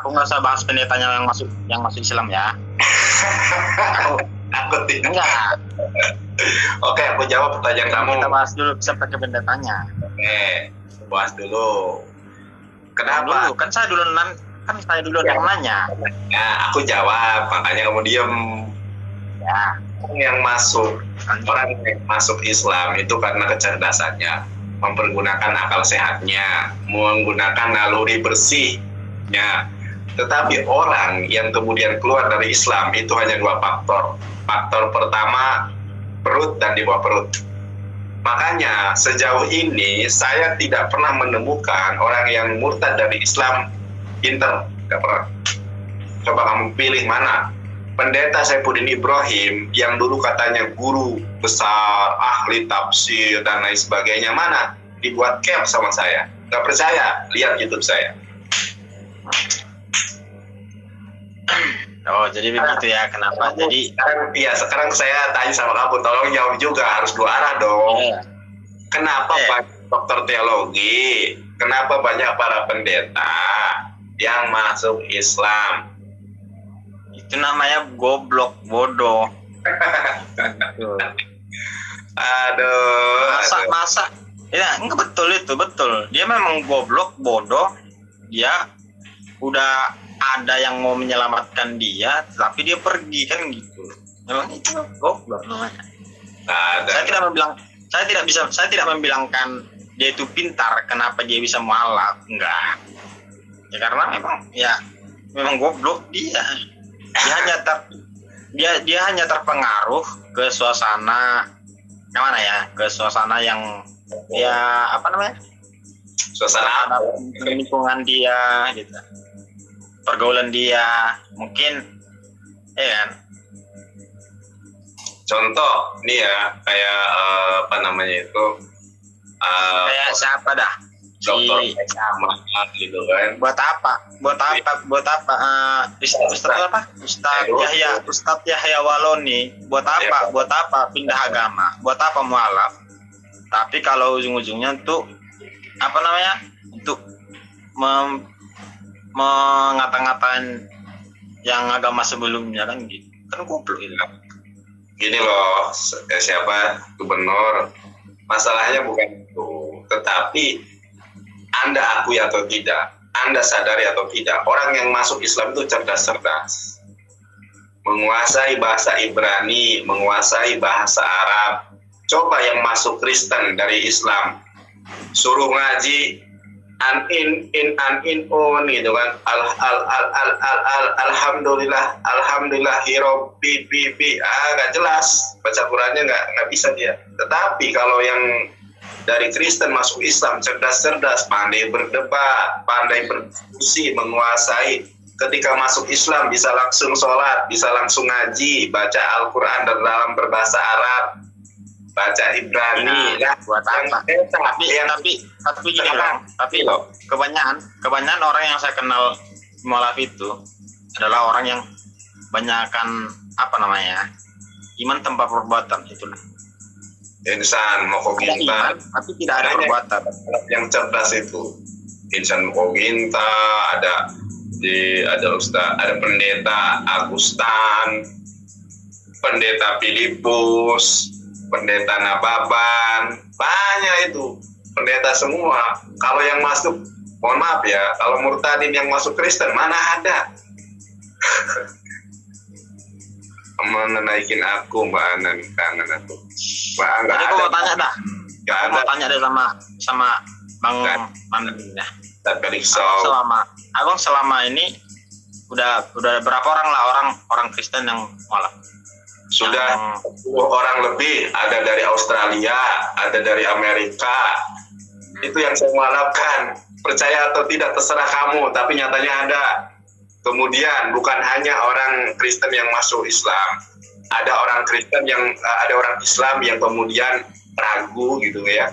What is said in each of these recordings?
Aku nggak usah bahas pendetanya yang masuk Islam ya. Aku tidak. Enggak. Oke, aku jawab pertanyaan kamu. Kita bahas dulu siapa ke pendetanya. Oke, bahas dulu. Kenapa? Dulu, kan saya dulu yang nanya. Ya, aku jawab, makanya kamu diem. Ya. Orang yang masuk Islam itu karena kecerdasannya, mempergunakan akal sehatnya, menggunakan naluri bersihnya. Tetapi orang yang kemudian keluar dari Islam itu hanya dua faktor. Faktor pertama, perut dan di bawah perut. Makanya sejauh ini saya tidak pernah menemukan orang yang murtad dari Islam pinter, tidak pernah. Coba kamu pilih mana? Pendeta Saifuddin Ibrahim yang dulu katanya guru besar, ahli tafsir dan lain sebagainya, mana? Dibuat camp sama saya. Gak percaya? Lihat YouTube saya. Oh, jadi begitu ya. Kenapa? Jadi sekarang saya tanya sama kamu, tolong jawab juga, harus dua arah dong. Kenapa banyak dokter teologi? Kenapa banyak para pendeta yang masuk Islam? Itu namanya goblok, bodoh. Masa ya, enggak, betul. Dia memang goblok, bodoh. Dia udah ada yang mau menyelamatkan dia, tapi dia pergi, kan gitu. Memang itu goblok namanya. Saya tidak membilangkan dia itu pintar, kenapa dia bisa mualaf, enggak. Ya karena memang goblok dia. Dia hanya terpengaruh ke suasana yang suasana lingkungan dia gitu, pergaulan dia mungkin, ya kan. Contoh nih ya, kayak kayak siapa dah, dokter sama gitu kan. Buat apa Ustadz Yahya Waloni buat apa pindah agama, buat apa mualaf, tapi kalau ujung-ujungnya untuk untuk mengata-ngatain yang agama sebelumnya, kan gitu, kan goblok itu. Gini loh, siapa gubernur, masalahnya bukan itu, tetapi Anda akui atau tidak, Anda sadari atau tidak, orang yang masuk Islam itu cerdas, menguasai bahasa Ibrani, menguasai bahasa Arab. Coba yang masuk Kristen dari Islam, suruh ngaji an in on gitu kan, alhamdulillah hirobi bibi, gak jelas, baca Qurannya nggak bisa dia. Tetapi kalau yang dari Kristen masuk Islam, cerdas, pandai berdebat, pandai berdiskusi, menguasai. Ketika masuk Islam bisa langsung sholat, bisa langsung ngaji, baca Al-Quran dalam berbahasa Arab, baca Ibrani. Buat apa? Tapi gini loh, kebanyakan orang yang saya kenal mualaf itu adalah orang yang banyakkan iman tanpa perbuatan, itulah. Insan Mokoginta, tapi tidak ada perbuatan. Yang cerdas itu Insan Mokoginta, ada Ustaz, ada pendeta Agustan, pendeta Filipus, pendeta Nababan, banyak itu pendeta semua. Kalau yang masuk, mohon maaf ya, kalau murtadin yang masuk Kristen mana ada? Mana naikin aku, Mbak Ana, kangen aku. Mbak Ana, jadi aku mau tanya dah. Mau tanya deh sama Bang Mandan ya. Abang selama ini udah berapa orang Kristen yang mualaf? Sudah 10 orang lebih, ada dari Australia, ada dari Amerika. Itu yang saya mualafkan. Percaya atau tidak terserah kamu, tapi nyatanya ada. Kemudian bukan hanya orang Kristen yang masuk Islam, ada orang Islam yang kemudian ragu gitu ya.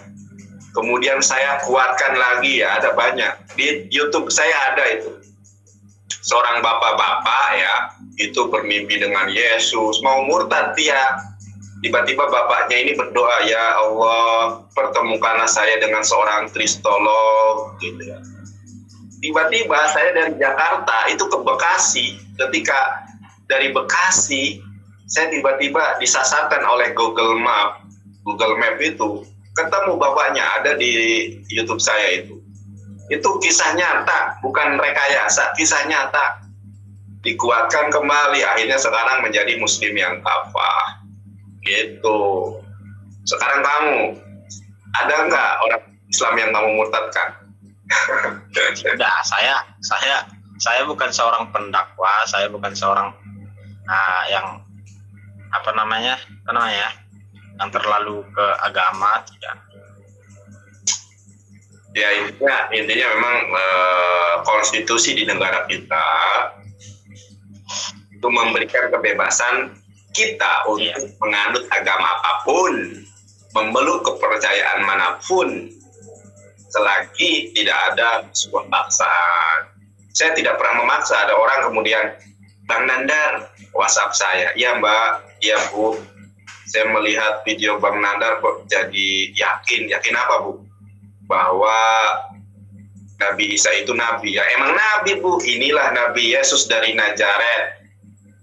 Kemudian saya kuatkan lagi ya, ada banyak di YouTube saya ada itu. Seorang bapak-bapak ya, itu bermimpi dengan Yesus, mau murtad dia. Tiba-tiba bapaknya ini berdoa, ya Allah, pertemukanlah saya dengan seorang kristolog gitu ya. tiba-tiba saya dari Jakarta itu ke Bekasi. Ketika dari Bekasi, saya tiba-tiba disasarkan oleh Google Map. Google Map itu ketemu bapaknya, ada di YouTube saya itu. Itu kisah nyata, bukan rekayasa, kisah nyata. Dikuatkan kembali, akhirnya sekarang menjadi muslim yang kafah. Gitu. Sekarang kamu, ada nggak orang Islam yang kamu murtadkan? Sudah, saya bukan seorang pendakwa, saya bukan seorang yang apa namanya, yang terlalu ke agama, tidak. Ya intinya memang konstitusi di negara kita itu memberikan kebebasan kita untuk menganut agama apapun, memeluk kepercayaan manapun, selagi tidak ada sebuah paksaan. Saya tidak pernah memaksa. Ada orang kemudian, Bang Nandar, WhatsApp saya, ya Mbak, ya Bu, saya melihat video Bang Nandar kok jadi yakin apa Bu? Bahwa Nabi Isa itu Nabi. Ya emang Nabi Bu, inilah Nabi Yesus dari Nazaret.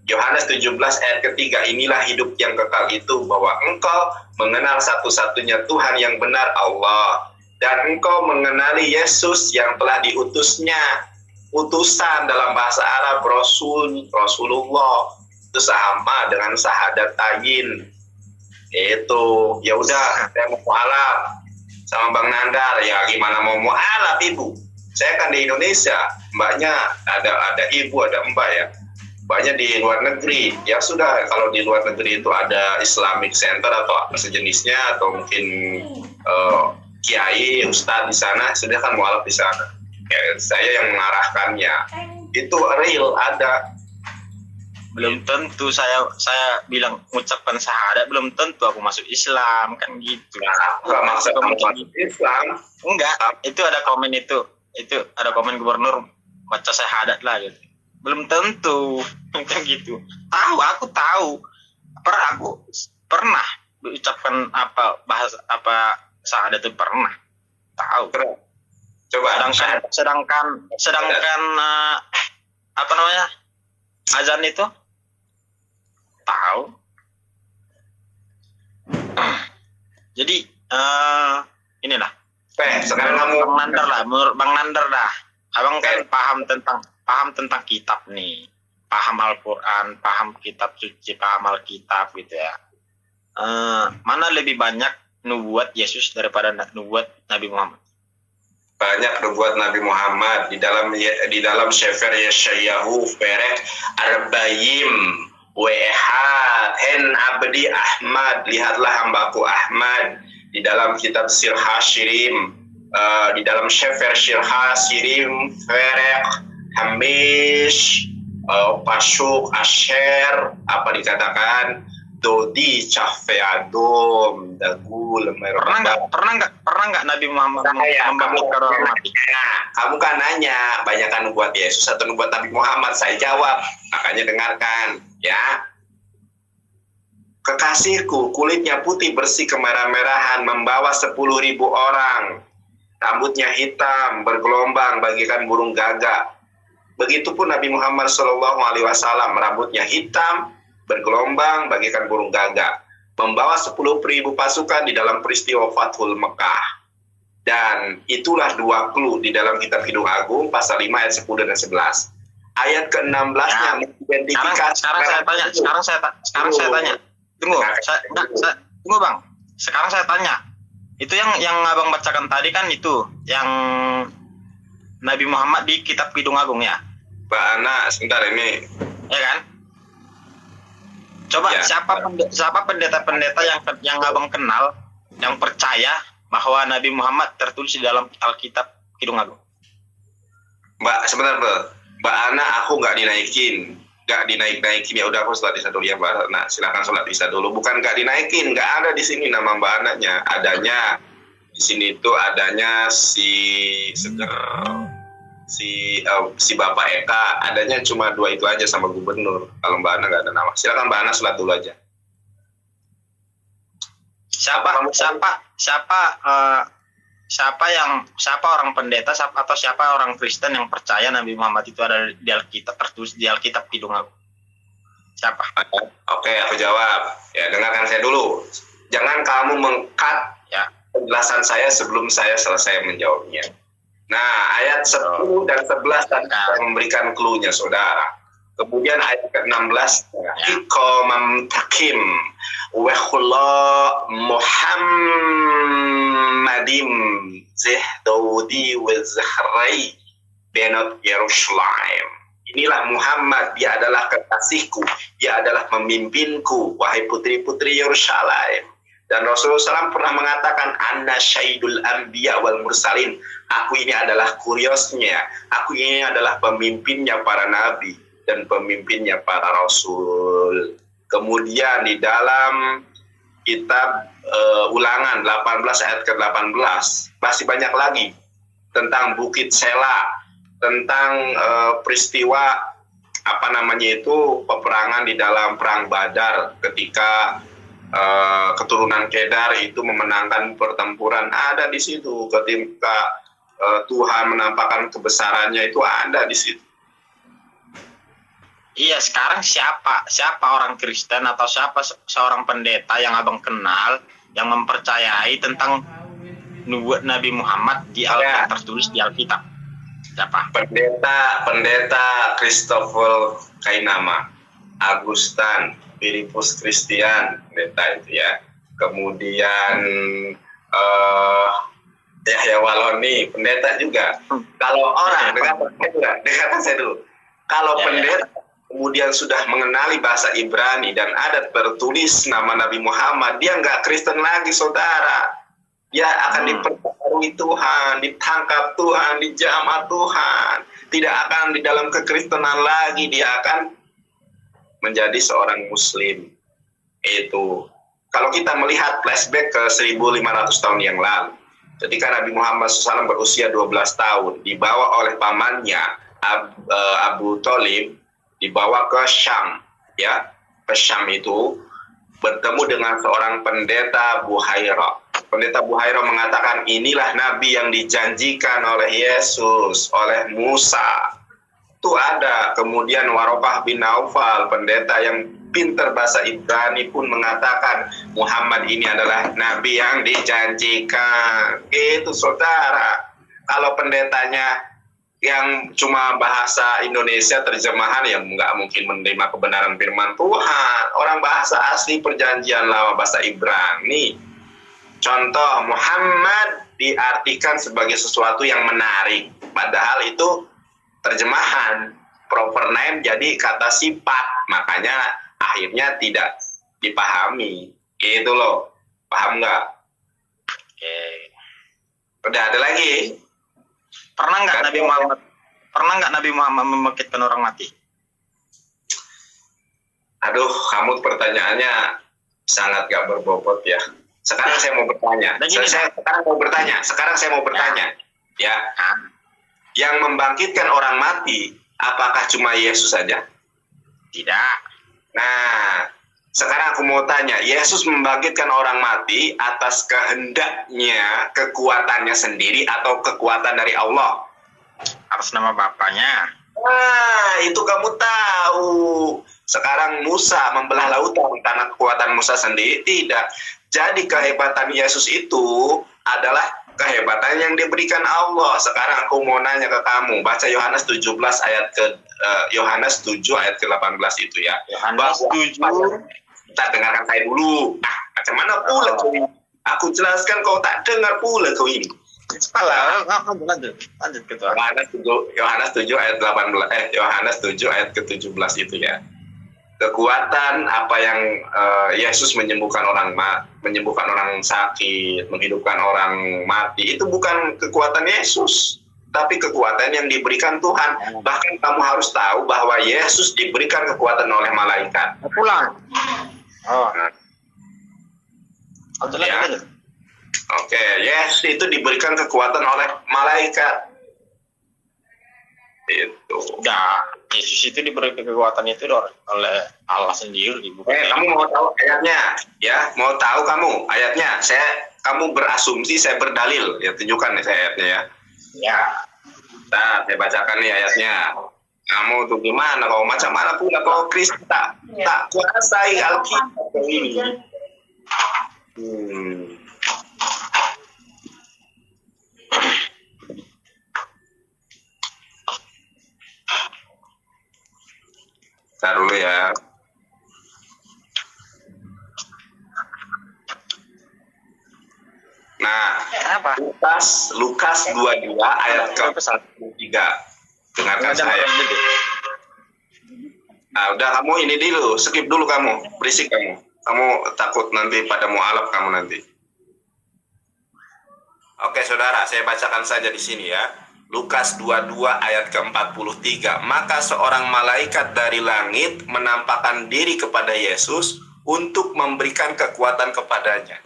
Yohanes 17 ayat ketiga, inilah hidup yang kekal itu, bahwa engkau mengenal satu-satunya Tuhan yang benar, Allah, dan engkau mengenali Yesus yang telah diutusnya. Utusan dalam bahasa Arab Rasulullah itu sama dengan syahadat tayin. Itu ya udah, saya mau mualaf sama Bang Nandar, ya gimana mau mualaf Ibu? Saya kan di Indonesia, mbaknya ada ibu, ada mbak ya. Banyak di luar negeri, ya sudah, kalau di luar negeri itu ada Islamic Center atau apa sejenisnya, atau mungkin kiai, ustadz di sana, sudah kan mualaf di sana. Ya, saya yang mengarahkannya, itu real ada. Belum tentu saya bilang mengucapkan syahadat, belum tentu aku masuk Islam, kan gitu. Enggak maksud kamu masuk Islam. Enggak, itu ada komen ada komen gubernur baca syahadat lah gitu. Belum tentu macam gitu. Aku tahu. Aku pernah diucapkan apa syahadat itu pernah. Tahu. Coba. Sedangkan apa namanya? Azan itu tahu. Jadi inilah. Sekarang kamu menurut Bang Nandar dah. Abang kan paham tentang kitab nih, paham Al-Quran, paham kitab suci, paham Alkitab gitu ya. Mana lebih banyak nubuat Yesus daripada nubuat Nabi Muhammad? Banyak nubuat Nabi Muhammad di dalam Sefer Yeshayahu Perek Arba'im hen abdi Ahmad, lihatlah hambaku Ahmad, di dalam kitab Sirh Hashirim, di dalam Sefer Sirh Hashirim Perek Hamish Pasuk Asher, apa dikatakan, Dodi Cafeadom Dagul pernah nggak Nabi Muhammad membangkitkan orang mati? Kamu kan nanya banyakan nubuat Yesus atau nubuat Nabi Muhammad, saya jawab, makanya dengarkan ya. Kekasihku kulitnya putih bersih kemerah-merahan, membawa 10.000 orang, rambutnya hitam bergelombang bagaikan burung gagak. Begitupun Nabi Muhammad SAW, rambutnya hitam bergelombang bagaikan burung gagak, membawa 10.000 pasukan di dalam peristiwa Fathul Mekah. Dan itulah 2 clue di dalam kitab Kidung Agung pasal 5 ayat 10 dan 11. Ayat ke-16-nya mengidentifikasi. Sekarang saya tanya. Tunggu Bang. Sekarang saya tanya. Itu yang Abang bacakan tadi kan itu yang Nabi Muhammad di kitab Kidung Agung ya? Pak Ana, sebentar ini. Ya kan? Coba ya. Siapa pendeta-pendeta yang Abang kenal yang percaya bahwa Nabi Muhammad tertulis di dalam Alkitab Kidung Agung? Mbak, sebentar Mbak Ana, aku nggak dinaikin ya udah, aku sholat isya dulu ya Mbak Ana, silakan sholat isya dulu. Bukan nggak dinaikin, nggak ada di sini nama Mbak Ananya. Adanya di sini itu adanya si Bapak Eka, adanya cuma 2 itu aja sama gubernur. Kalau Mbak Ana nggak ada nama. Silakan Mbak Ana sholat dulu aja. Siapa siapa orang pendeta atau siapa orang Kristen yang percaya Nabi Muhammad itu ada di Alkitab, tertulis di Alkitab hidung aku? Siapa? Oke, aku jawab. Ya, dengarkan saya dulu. Jangan kamu meng-cut Ya. penjelasan saya sebelum saya selesai menjawabnya. Nah, ayat 10 dan 11 tadi saya memberikan clue-nya, saudara. Kemudian ayat ke-16, Iqamam takim wa khula Muhammadim zahdaudi wa zahrai benot Yerusalem. Inilah Muhammad, dia adalah kekasihku, dia adalah pemimpinku, wahai putri-putri Yerusalem. Dan Rasulullah SAW pernah mengatakan, Anna syaidul anbiya wal mursalin. Aku ini adalah kuriosnya, aku ini adalah pemimpinnya para nabi dan pemimpinnya para rasul. Kemudian di dalam kitab Ulangan 18 ayat ke-18 masih banyak lagi tentang Bukit Sela, tentang peristiwa peperangan di dalam perang Badar ketika keturunan Kedar itu memenangkan pertempuran, ada di situ. Ketika Tuhan menampakkan kebesarannya, itu ada di situ. Iya, sekarang siapa orang Kristen atau siapa seorang pendeta yang abang kenal yang mempercayai tentang nubuat Nabi Muhammad yang tertulis di Alkitab? Siapa? Pendeta Christopher Kainama, Agustan, Filipus Christian, pendeta itu ya. Kemudian Yahya Waloni, pendeta juga. Kalau orang, dengarkan saya dulu. Kalau pendeta kemudian sudah mengenali bahasa Ibrani dan ada tertulis nama Nabi Muhammad, dia nggak Kristen lagi, saudara. Dia akan diperbarui Tuhan, ditangkap Tuhan, dijamah Tuhan. Tidak akan di dalam kekristenan lagi, dia akan menjadi seorang Muslim. Itu kalau kita melihat flashback ke 1500 tahun yang lalu, ketika Nabi Muhammad SAW berusia 12 tahun, dibawa oleh pamannya Abu Thalib, dibawa ke Syam, ya, ke Syam itu bertemu dengan seorang pendeta Buhaira. Pendeta Buhaira mengatakan, inilah Nabi yang dijanjikan oleh Yesus, oleh Musa. Itu ada. Kemudian Warokah bin Naufal, pendeta yang pintar bahasa Ibrani pun mengatakan, Muhammad ini adalah Nabi yang dijanjikan. Itu, saudara. Kalau pendetanya yang cuma bahasa Indonesia terjemahan, yang nggak mungkin menerima kebenaran firman Tuhan. Orang bahasa asli perjanjian lama bahasa Ibrani. Contoh, Muhammad diartikan sebagai sesuatu yang menarik, padahal itu terjemahan, proper name jadi kata sifat, makanya akhirnya tidak dipahami. Gitu loh, paham nggak? Oke. Udah ada lagi? Pernah nggak Nabi Muhammad membangkitkan orang mati? Aduh, kamu pertanyaannya sangat gak berbobot ya. Sekarang saya mau bertanya. Sekarang saya mau bertanya. Ya. Yang membangkitkan orang mati, apakah cuma Yesus saja? Tidak. Nah, sekarang aku mau tanya, Yesus membangkitkan orang mati atas kehendaknya, kekuatannya sendiri, atau kekuatan dari Allah? Atas nama Bapaknya. Nah, itu kamu tahu. Sekarang Musa membelah lautan karena kekuatan Musa sendiri? Tidak. Jadi kehebatan Yesus itu adalah kehebatan yang diberikan Allah. Sekarang aku mau nanya ke kamu, baca Yohanes 17 ayat Yohanes 7 ayat ke-18 itu ya. Yohanes 7. Kita dengarkan saya dulu. Macam mana pula kau ini? Aku jelaskan, kau tak dengar pula kau ini. Lanjut ketua. Yohanes 7 ayat 18 Yohanes 7 ayat ke-17 itu ya. Kekuatan apa yang Yesus menyembuhkan orang sakit, menghidupkan orang mati, itu bukan kekuatan Yesus, tapi kekuatan yang diberikan Tuhan. Bahkan kamu harus tahu bahwa Yesus diberikan kekuatan oleh malaikat. Pulang. Oh. Ya. Oke, Yesus itu diberikan kekuatan oleh malaikat. Itu. Ya, Yesus itu diberi kekuatan itu oleh Allah sendiri. Kamu mau tahu ayatnya? Ya, mau tahu kamu ayatnya? Saya kamu berasumsi, saya berdalil. Ya, tunjukkan nih saya ayatnya ya. Ya. Nah, saya bacakan nih ayatnya. Kamu tuh gimana? Kau macam mana pula kau Kristen tak kuasai Alkitab ini. Ntar dulu ya. Nah, Lukas 22 ayat ke-1-3. Dengarkan saya. Nah, udah kamu ini dulu, skip dulu kamu, berisik kamu. Kamu takut nanti pada mualaf kamu nanti. Oke, saudara, saya bacakan saja di sini ya. Lukas 22 ayat ke-43. Maka seorang malaikat dari langit menampakkan diri kepada Yesus untuk memberikan kekuatan kepadanya.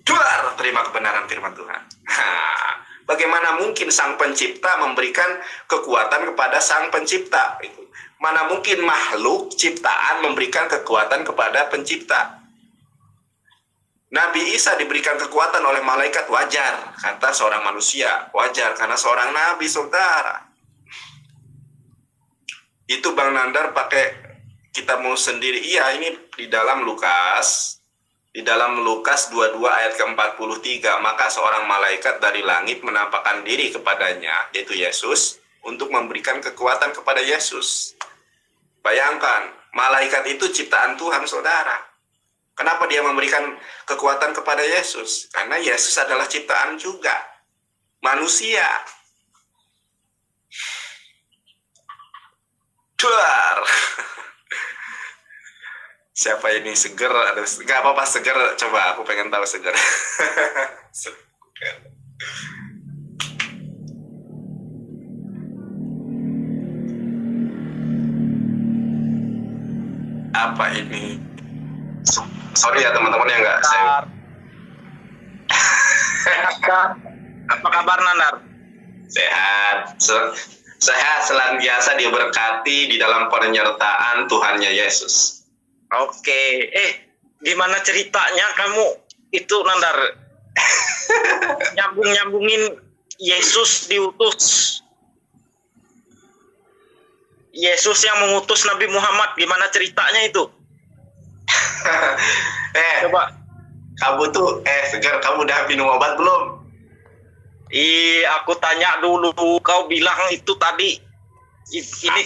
Duar, terima kebenaran firman Tuhan. Bagaimana mungkin sang pencipta memberikan kekuatan kepada sang pencipta? Mana mungkin makhluk ciptaan memberikan kekuatan kepada pencipta? Nabi Isa diberikan kekuatan oleh malaikat, wajar, kata seorang manusia, wajar karena seorang nabi, saudara. Itu Bang Nandar pakai kitabmu sendiri. Iya, ini di dalam Lukas 22 ayat ke-43, maka seorang malaikat dari langit menampakkan diri kepadanya, yaitu Yesus, untuk memberikan kekuatan kepada Yesus. Bayangkan, malaikat itu ciptaan Tuhan, saudara. Kenapa dia memberikan kekuatan kepada Yesus? Karena Yesus adalah ciptaan juga, manusia. Duar. Siapa ini seger? Aduh, nggak apa-apa seger. Coba aku pengen tahu seger. Seger. Apa ini? Sorry ya teman-teman yang nggak saya. Apa kabar Nandar? Sehat. Sehat selantiasa diberkati di dalam penyertaan Tuhannya Yesus. Oke, gimana ceritanya kamu itu Nandar nyambungin Yesus diutus, Yesus yang mengutus Nabi Muhammad, gimana ceritanya itu? Coba kamu tuh Segar, kamu udah minum obat belum? Aku tanya dulu, kau bilang itu tadi ini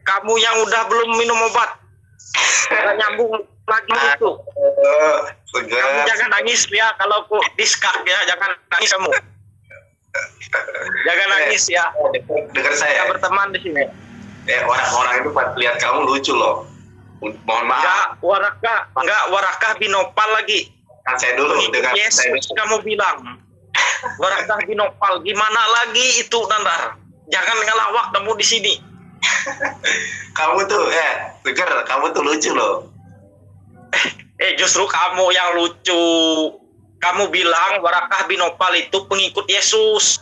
kamu yang udah belum minum obat. Nggak nyambung lagi itu. Kamu jangan nangis ya kalau aku diskak ya, jangan nangis kamu. Jangan nangis ya. Dengar saya. Kita berteman di sini. Orang-orang itu lihat kamu lucu loh. Mohon maaf. Enggak warakah binopal lagi. Kan saya dulu dengar Yesus kamu bilang. Warakah binopal, gimana lagi itu Nandar? Jangan ngelawak kamu di sini. Kamu tuh Segar, kamu tuh lucu loh. Justru kamu yang lucu. Kamu bilang Warakah binopal itu pengikut Yesus.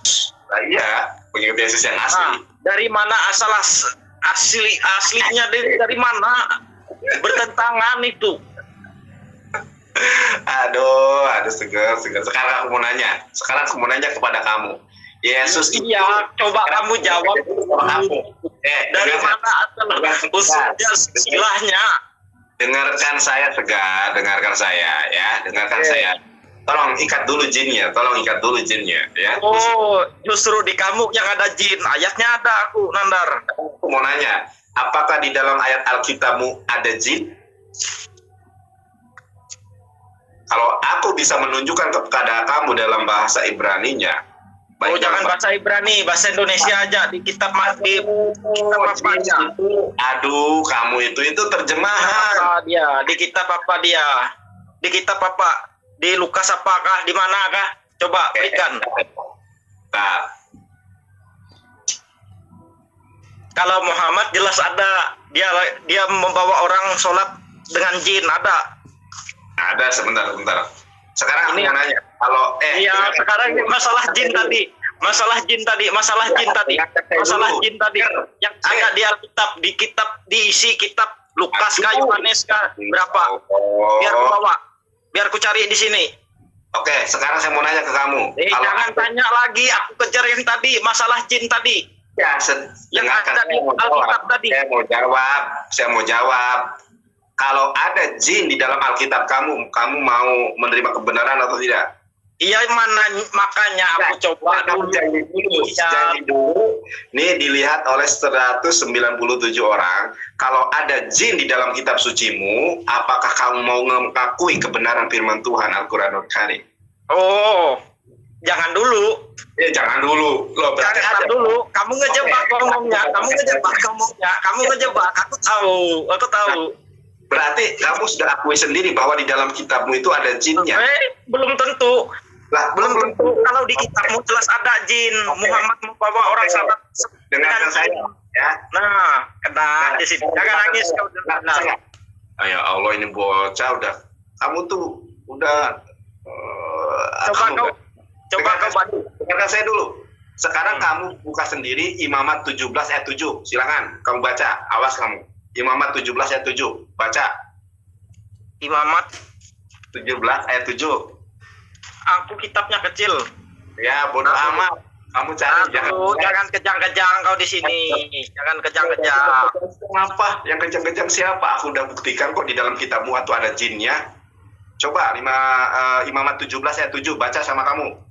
Nah, iya, pengikut Yesus yang asli. Dari mana aslinya dari mana? Bertentangan itu. Aduh Segar. Sekarang aku mau nanya kepada kamu. Yesus itu. Iya, coba kamu jawab. Dari mana usulnya istilahnya? Dengarkan saya Segar, dengarkan saya ya, saya. Tolong ikat dulu jinnya ya. Oh, justru di kamu yang ada jin. Ayatnya ada aku Nandar. Aku mau nanya, apakah di dalam ayat Alkitabmu ada jin? Kalau aku bisa menunjukkan kepada kamu dalam bahasa Ibraninya. Jangan bahasa Ibrani, bahasa Indonesia aja di kitab di kitab apa dia? Aduh, kamu itu terjemahan. Di kitab apa dia? Di kitab apa? Di Lukas apakah? Di manakah? Coba berikan. Nah. Kalau Muhammad jelas ada, dia membawa orang sholat dengan jin, ada. Ada, sebentar. Sekarang aku mau nanya, kalau sekarang ini masalah jin tadi yang ada di Alkitab, diisi kitab Lukas kah Yohanes kah berapa? Biar bawa. Biar ku cari di sini. Oke, sekarang saya mau nanya ke kamu. Jangan tanya lagi, aku kejar yang tadi, masalah jin tadi. Ya, yang ada di Alkitab tadi. Saya mau jawab. Kalau ada jin di dalam Alkitab kamu mau menerima kebenaran atau tidak? Iya, makanya aku coba dulu. Janji dulu. Nih dilihat oleh 197 orang. Kalau ada jin di dalam kitab sucimu, apakah kamu mau mengakui kebenaran firman Tuhan Al-Quranul Karim? Oh, jangan dulu. Jangan dulu. Loh, jangan dulu. Kamu ngejebak ngomongnya. Kamu ngejebak. Aku tahu. Berarti kamu sudah akui sendiri bahwa di dalam kitabmu itu ada jinnya. Belum tentu. Belum tentu. Kalau di kitabmu jelas ada jin. Muhammad membawa orang salat dengan saya. Ya. Nah, kena di sini. Jangan nangis kau. Ya Allah, ini bocah udah. Kamu tuh udah. Coba kau bantu. Dengarkan saya dulu. Sekarang kamu buka sendiri Imamat 17 ayat 7. Silakan kamu baca. Awas kamu. Imamat 17 ayat 7. Baca. Imamat 17 ayat 7. Aku kitabnya kecil. Ya, bodoh amat. Kamu cari. Jangan kejang-kejang kau di sini. Jangan kejang-kejang. Kenapa? Yang kejang-kejang siapa? Aku udah buktikan kok di dalam kitabmu atau ada jinnya. Coba Imamat 17 ayat 7. Baca sama kamu.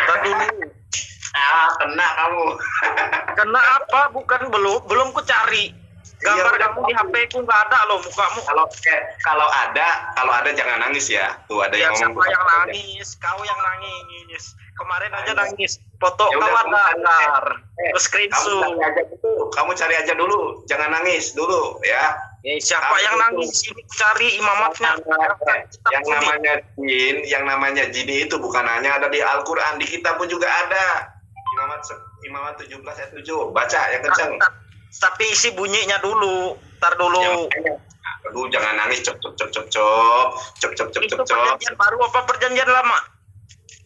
Dulu. Kena kamu. Kena apa? Bukan belum ku cari. Gambar kamu di HP ku nggak ada loh mukamu. Kalau ada jangan nangis ya. Tuh ada yang ngomong. Siapa yang nangis? Kau yang nangis. Kemarin aja nangis. Foto kau ada. Screenshot. Kamu cari aja dulu. Jangan nangis dulu ya. Siapa yang nangis? Ini cari imamatnya. Yang namanya jin itu bukan hanya ada di Al-Quran, di kitab pun juga ada. Imamat 17 ayat 7. Baca yang kencang. Tapi isi bunyinya dulu. Ntar dulu. Aduh, jangan nangis. Cop. Itu perjanjian baru apa perjanjian lama?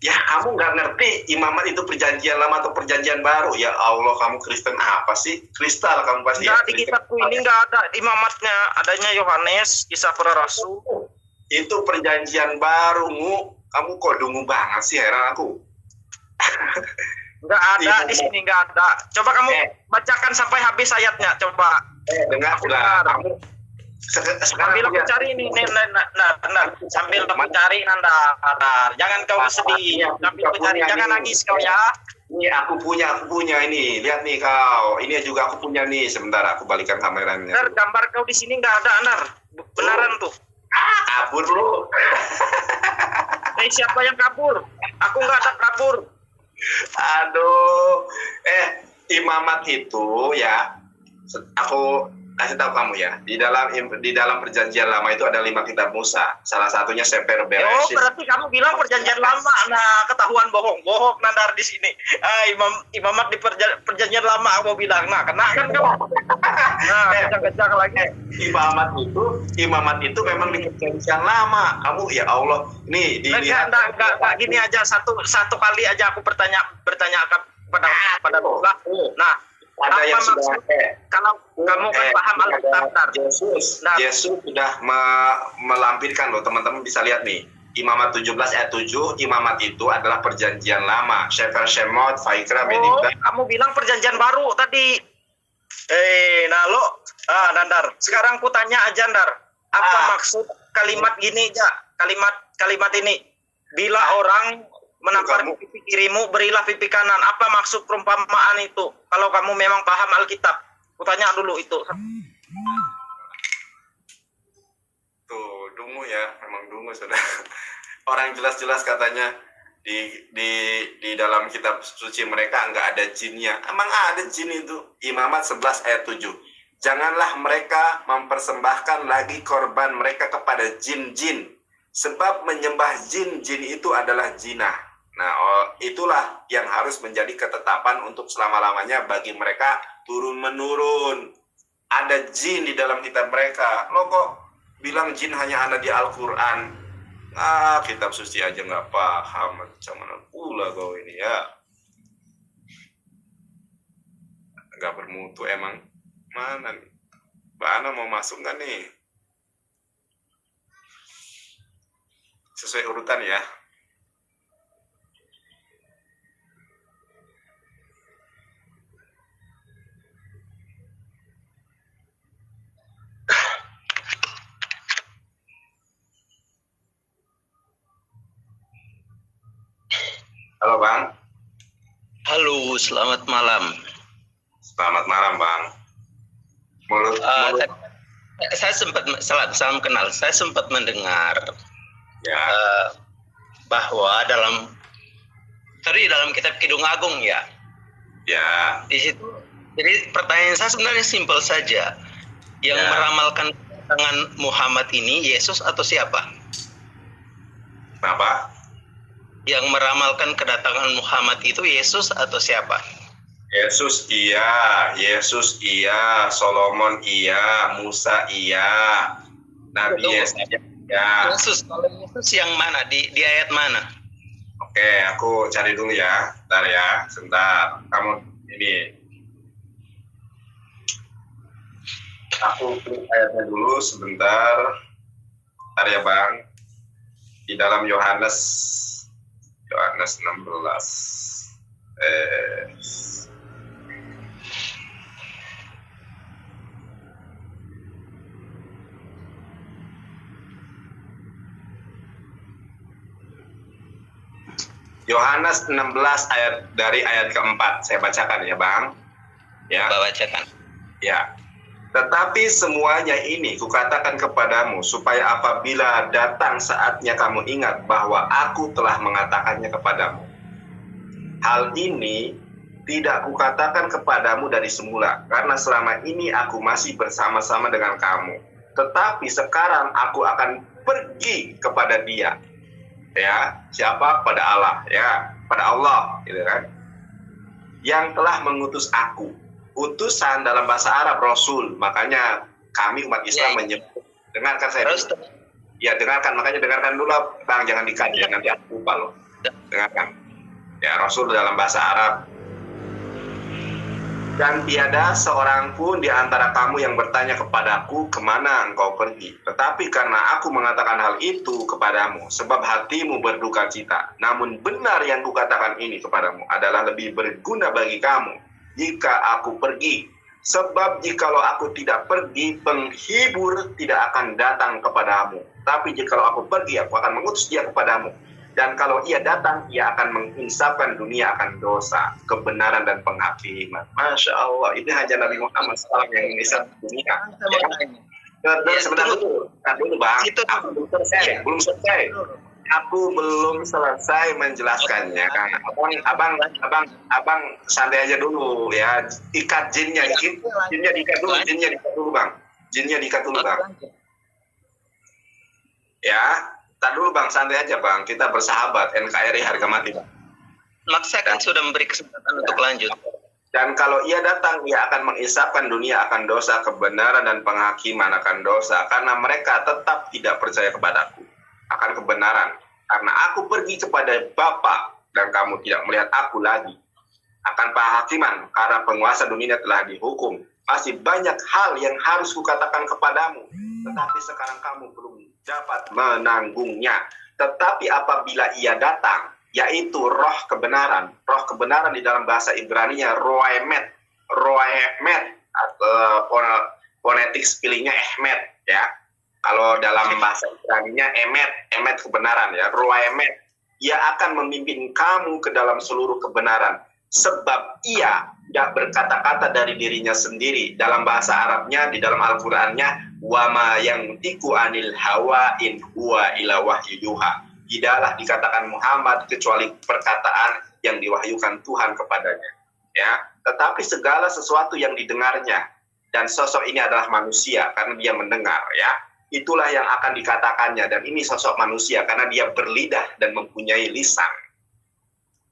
Ya, kamu nggak ngerti Imamat itu perjanjian lama atau perjanjian baru. Ya Allah, kamu Kristen apa sih? Kristal kamu pasti. Nggak, di kitabku ini nggak ada Imamatnya. Adanya Yohanes, Kisah Para Rasul. Itu perjanjian baru, Kamu kok dungu banget sih, heran aku. Nggak ada di sini, nggak ada. Coba kamu bacakan sampai habis ayatnya, coba. Dengar. Sambil aku cari ini, sambil aku cari, Nandar. Jangan kau sedih. Sambil aku cari, jangan nangis kau ya. Ini aku punya ini. Lihat nih kau. Ini juga aku punya nih. Sebentar, aku balikan kameranya. Nandar, gambar kau di sini nggak ada, Nandar. Beneran tuh. Kabur lu. Siapa yang kabur? Aku nggak ada kabur. Aduh, Imamat itu ya, aku kasih tahu kamu ya, di dalam perjanjian lama itu ada 5 kitab Musa, salah satunya Sefer Bereshit. Berarti kamu bilang perjanjian lama, nah ketahuan bohong Nandar di sini. Imamat di perjanjian lama aku bilang, nah kena kan kamu. Nah, kejang-kejang lagi. Imamat itu memang di perjanjian lama. Kamu ya Allah, nih dilihat. Enggak gini aja, satu kali aja aku bertanya pada Allah. Nah, ada yang sudah kalau kamu kan paham Alkitab, Yesus sudah melampirkan loh, teman-teman bisa lihat nih. Imamat 17 ayat 7, Imamat itu adalah perjanjian lama. Sefer Shemot, Vaikra, Benedikta. Kamu bilang perjanjian baru tadi. Nandar, sekarang ku tanya aja, Nandar. Apa maksud kalimat gini, kalimat ini? Bila orang menampar pipi kirimu, berilah pipi kanan. Apa maksud perumpamaan itu? Kalau kamu memang paham Alkitab, kutanya dulu itu. Tuh, dungu ya, memang dungu sudah. Orang jelas-jelas katanya di dalam kitab suci mereka nggak ada jinnya. Emang ada jin itu. Imamat 11 ayat 7. Janganlah mereka mempersembahkan lagi korban mereka kepada jin-jin, sebab menyembah jin-jin itu adalah jinah. Nah, itulah yang harus menjadi ketetapan untuk selama-lamanya bagi mereka turun-menurun. Ada jin di dalam kitab mereka. Lo kok bilang jin hanya ada di Al-Quran? Kitab suci aja nggak paham. Macam mana pula kau ini ya? Nggak bermutu emang. Mana nih? Mbak Ana mau masuk nggak nih? sesuai urutan ya. Halo Bang. Halo, selamat malam. Selamat malam Bang. Saya sempat salam kenal. Saya sempat mendengar Ya. Bahwa dalam kitab Kidung Agung ya. Ya. Di situ. Jadi pertanyaan saya sebenarnya simpel saja. Yang meramalkan kedatangan Muhammad ini Yesus atau siapa? Kenapa? Yang meramalkan kedatangan Muhammad itu Yesus atau siapa? Yesus iya, Solomon iya, Musa iya, Nabi Yesaya iya. Kalau Yesus yang mana? Di ayat mana? Oke, aku cari dulu ya. Bentar ya, sebentar. Kamu ini. Aku klik ayatnya dulu sebentar. Bentar ya Bang. Di dalam Yohanes 16. Yohanes 16 dari ayat keempat. Saya bacakan ya Bang. Ya. Bacakan. Ya. Tetapi semuanya ini kukatakan kepadamu, supaya apabila datang saatnya kamu ingat bahwa aku telah mengatakannya kepadamu. Hal ini tidak kukatakan kepadamu dari semula, karena selama ini aku masih bersama-sama dengan kamu. Tetapi sekarang aku akan pergi kepada Dia. Ya, siapa? Pada Allah, ya, pada Allah, gitu kan? Yang telah mengutus aku. Utusan dalam bahasa Arab Rasul, makanya kami umat Islam menyebut. Dengarkan saya dulu. Ya dengarkan, makanya dengarkan dulu Bang, jangan dikaji, nanti aku lupa loh. Dengarkan. Ya, Rasul dalam bahasa Arab. Dan tiada seorang pun di antara kamu yang bertanya kepadaku, kemana engkau pergi. Tetapi karena aku mengatakan hal itu kepadamu, sebab hatimu berduka cita. Namun benar yang kukatakan ini kepadamu adalah lebih berguna bagi kamu jika aku pergi. Sebab jikalau aku tidak pergi, penghibur tidak akan datang kepadamu. Tapi jikalau aku pergi, aku akan mengutus dia kepadamu. Dan kalau ia datang, ia akan menginsafkan dunia akan dosa, kebenaran dan penghakiman. Masya Allah, ini hanya Nabi Muhammad SAW yang menginsafkan dunia. Sebentar dulu, Bang. Aku belum selesai. Aku belum selesai menjelaskannya. Abang santai aja dulu ya. Ikat jinnya diikat dulu, Bang. Jinnya diikat dulu, Bang. Ya. Tar dulu Bang, santai aja Bang. Kita bersahabat, NKRI harga mati Bang. Maksa kan sudah memberi kesempatan untuk lanjut. Dan kalau ia datang, ia akan mengisapkan dunia akan dosa, kebenaran dan penghakiman akan dosa. Karena mereka tetap tidak percaya kepadaku. Akan kebenaran. Karena aku pergi kepada Bapa dan kamu tidak melihat aku lagi. Akan penghakiman, karena penguasa dunia telah dihukum. Masih banyak hal yang harus kukatakan kepadamu. Tetapi sekarang kamu belum dapat menanggungnya. Tetapi apabila ia datang, yaitu roh kebenaran di dalam bahasa Ibrani-nya roemet, atau fonetik spellingnya ehmet ya. Kalau dalam bahasa Ibrani-nya emet kebenaran ya, roemet. Ia akan memimpin kamu ke dalam seluruh kebenaran, sebab ia tidak berkata-kata dari dirinya sendiri. Dalam bahasa Arabnya, di dalam Al-Qur'annya, wama yang tiku anil hawa in huwa ila wahyu yuha. Tidaklah dikatakan Muhammad kecuali perkataan yang diwahyukan Tuhan kepadanya. Ya, tetapi segala sesuatu yang didengarnya, dan sosok ini adalah manusia karena dia mendengar, ya. Itulah yang akan dikatakannya, dan ini sosok manusia karena dia berlidah dan mempunyai lisan.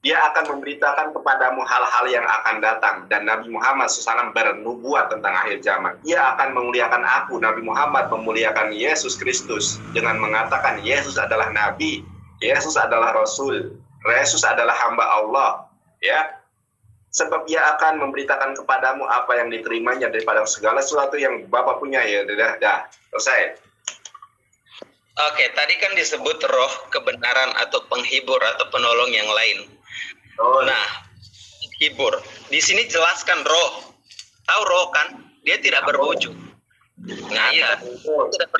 Dia akan memberitakan kepadamu hal-hal yang akan datang. Dan Nabi Muhammad SAW bernubuat tentang akhir zaman. Ia akan memuliakan aku. Nabi Muhammad memuliakan Yesus Kristus dengan mengatakan Yesus adalah Nabi, Yesus adalah Rasul, Yesus adalah hamba Allah. Ya, sebab ia akan memberitakan kepadamu apa yang diterimanya daripada segala sesuatu yang Bapa punya. Ya, dah selesai. Oke, tadi kan disebut roh kebenaran atau penghibur atau penolong yang lain. Oh, Nah, hibur. Di sini jelaskan roh. Tahu roh kan? Dia tidak berwujud. Nah, iya. di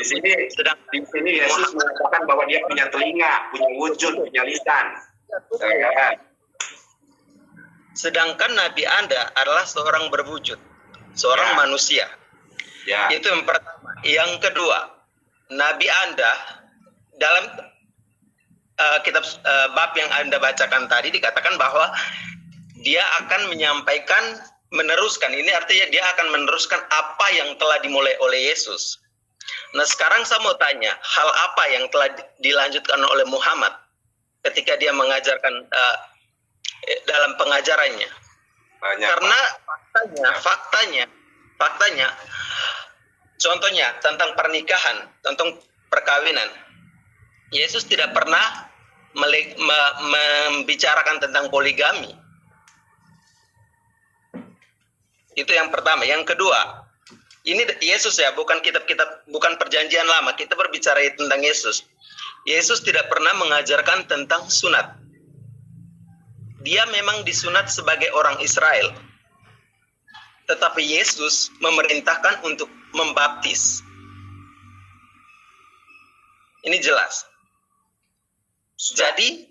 sini Yesus mengatakan bahwa dia punya telinga, punya wujud, punya lisan. Sedangkan Nabi Anda adalah seorang berwujud, seorang manusia. Ya. Itu yang pertama. Yang kedua, Nabi Anda dalam kitab bab yang Anda bacakan tadi dikatakan bahwa dia akan menyampaikan, meneruskan. Ini artinya dia akan meneruskan apa yang telah dimulai oleh Yesus. Nah, sekarang saya mau tanya, hal apa yang telah dilanjutkan oleh Muhammad ketika dia mengajarkan dalam pengajarannya? Banyak, karena faktanya contohnya tentang pernikahan, tentang perkawinan, Yesus tidak pernah membicarakan tentang poligami. Itu yang pertama. Yang kedua, ini Yesus ya, bukan kitab-kitab, bukan perjanjian lama. Kita berbicara tentang Yesus. Yesus tidak pernah mengajarkan tentang sunat. Dia memang disunat sebagai orang Israel. Tetapi Yesus memerintahkan untuk membaptis. Ini jelas. Jadi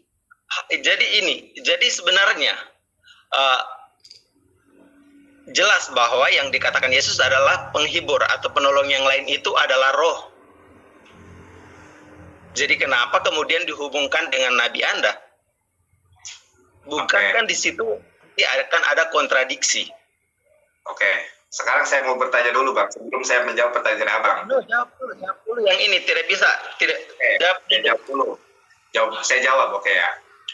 sebenarnya jelas bahwa yang dikatakan Yesus adalah penghibur atau penolong yang lain itu adalah roh. Jadi kenapa kemudian dihubungkan dengan Nabi Anda? Bukankah di situ akan ada kontradiksi? Oke, sekarang saya mau bertanya dulu, Bang, sebelum saya menjawab pertanyaan Abang. Jawab dulu. Yang ini tidak bisa. Jawab dulu. Saya jawab, oke ya.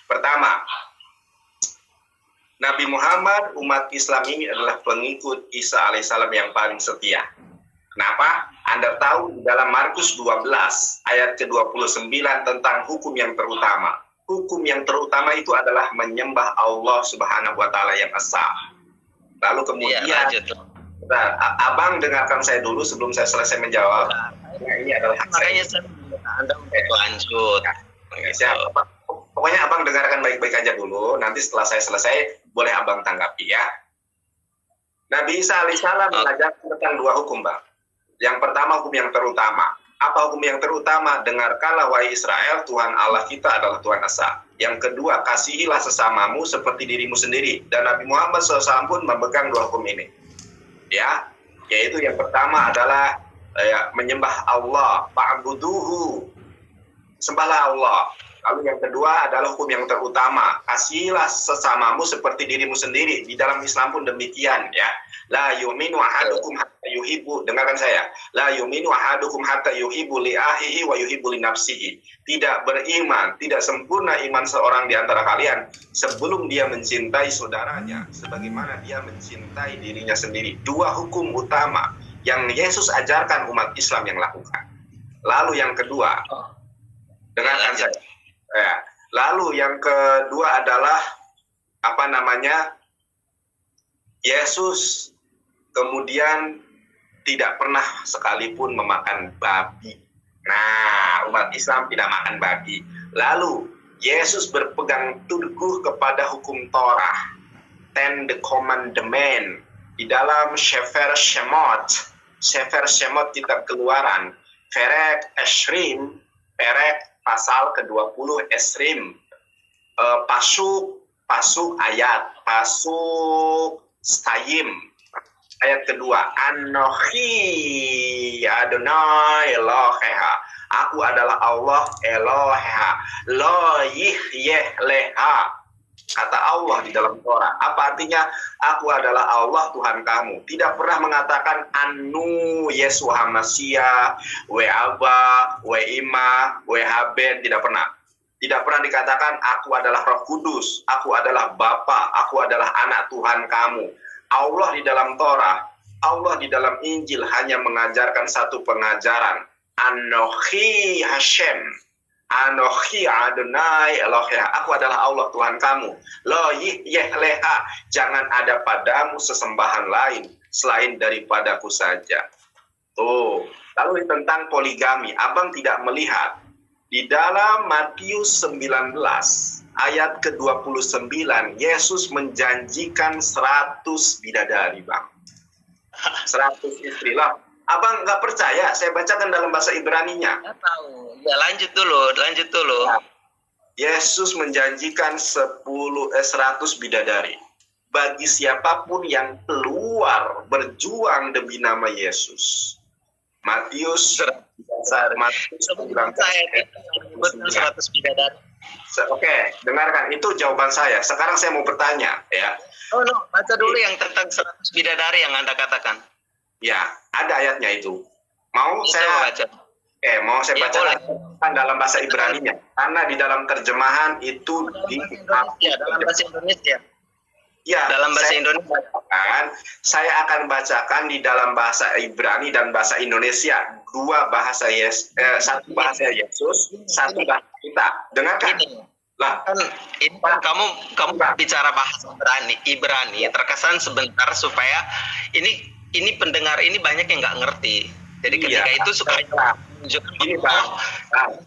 Pertama, Nabi Muhammad, umat Islam ini adalah pengikut Isa alaihissalam yang paling setia. Kenapa? Anda tahu dalam Markus 12 ayat ke-29 tentang hukum yang terutama. Hukum yang terutama itu adalah menyembah Allah Subhanahu wa taala yang esa. Lalu kemudian Abang dengarkan saya dulu sebelum saya selesai menjawab. Ini adalah hak makanya saya Anda untuk lanjut. Siap. Pokoknya Abang dengarkan baik-baik aja dulu. Nanti setelah saya selesai boleh Abang tanggapi ya. Nabi Isa alaihissalam mengajarkan tentang dua hukum, Bang. Yang pertama hukum yang terutama. Apa hukum yang terutama? Dengarkanlah wahai Israel, Tuhan Allah kita adalah Tuhan Esa. Yang kedua, kasihilah sesamamu seperti dirimu sendiri. Dan Nabi Muhammad SAW pun memegang dua hukum ini. Ya, yaitu yang pertama adalah menyembah Allah, fa'buduhu, sembahlah Allah. Lalu yang kedua adalah hukum yang terutama, kasihilah sesamamu seperti dirimu sendiri. Di dalam Islam pun demikian ya. La yu'minu ahadukum hatta yuhibbu, dengarkan saya. La yu'minu ahadukum hatta yuhibbu li akhihi wa yuhibbu li nafsihi. Tidak beriman, tidak sempurna iman seorang di antara kalian sebelum dia mencintai saudaranya sebagaimana dia mencintai dirinya sendiri. Dua hukum utama yang Yesus ajarkan umat Islam yang lakukan. Lalu yang kedua, dengarkan saya. Lalu yang kedua adalah Yesus kemudian tidak pernah sekalipun memakan babi. Nah, umat Islam tidak makan babi. Lalu Yesus berpegang teguh kepada hukum Torah, Ten the Commandment, di dalam Sefer Shemot kitab Keluaran, Perek Esrim, Perek pasal ke-20 Esrim, pasuk ayat, pasuk Stayim, ayat kedua, Anochi Adonai Eloheha, aku adalah Allah Eloheha, lo yihyehleha, kata Allah di dalam Torah. Apa artinya? Aku adalah Allah Tuhan kamu. Tidak pernah mengatakan Anu Yesu Hamasya, we Aba, we Ima, we Haben, tidak pernah. Tidak pernah dikatakan aku adalah Roh Kudus, aku adalah Bapa, aku adalah anak Tuhan kamu. Allah di dalam Torah, Allah di dalam Injil hanya mengajarkan satu pengajaran. Anochi Hashem, Anochi Adonai Eloheha, aku adalah Allah Tuhan kamu. Lo yihyehleha, jangan ada padamu sesembahan lain selain daripadaku saja. Tuh, Lalu tentang poligami, Abang tidak melihat di dalam Matius 19 ayat ke-29 Yesus menjanjikan 100 bidadari, Bang. 100 istri lah. Abang nggak percaya? Saya bacakan dalam bahasa Ibraninya. Nggak tahu. Ya lanjut dulu. Yesus menjanjikan 100 bidadari bagi siapapun yang keluar berjuang demi nama Yesus. Matius 19. Oke, dengarkan, itu jawaban saya. Sekarang saya mau bertanya, ya. Baca dulu yang tentang 100 bidadari yang Anda katakan. Ya, ada ayatnya itu. Mau saya baca. Mau saya bacakan dalam bahasa Ibraninya. Karena di dalam terjemahan itu dalam bahasa Indonesia. Ya, dalam bahasa Indonesia. Saya akan bacakan di dalam bahasa Ibrani dan bahasa Indonesia. Dua bahasa satu bahasa Yesus, satu bahasa kita. Dengarkan. Lah, ini kan kamu bicara bahasa Ibrani terkesan sebentar supaya ini pendengar ini banyak yang nggak ngerti. Jadi ketika itu suka menunjukkan